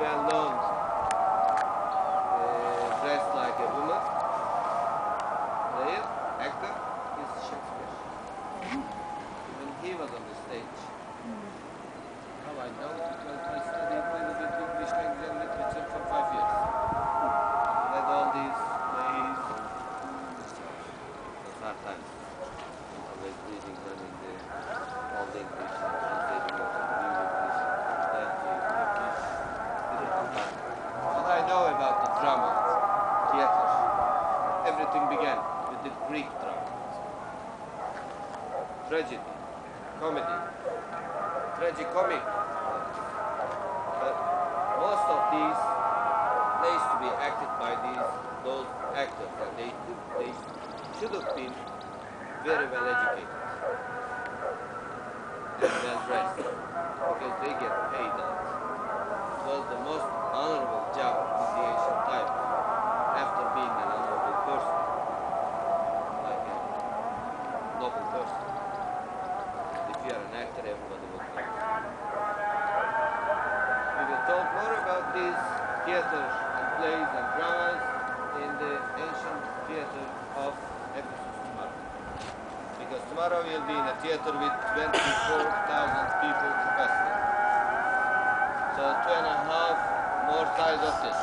well known dressed like a woman player, actor, is Shakespeare. When he was on the stage, how I know? Because I studied a little bit English language and literature for 5 years. Read all these plays and those hard times. Always reading them in the old English and translating it to new English and then to Turkish. Difficult time. What I know about the drama, theater, everything began with the Greek drama. Tragedy, comedy, tragicomic. But most of these plays to be acted by those actors, and they should have been very well educated and well dressed because they get paid a lot. It was the most honorable job in the ancient times after being an honorable person, like a noble person. If you are an actor, everybody will know. We will talk more about these theaters and plays and dramas in the ancient theater of Ephesus tomorrow. Because tomorrow we'll be in a theater with 24,000 people capacity. So 2.5 more size of this.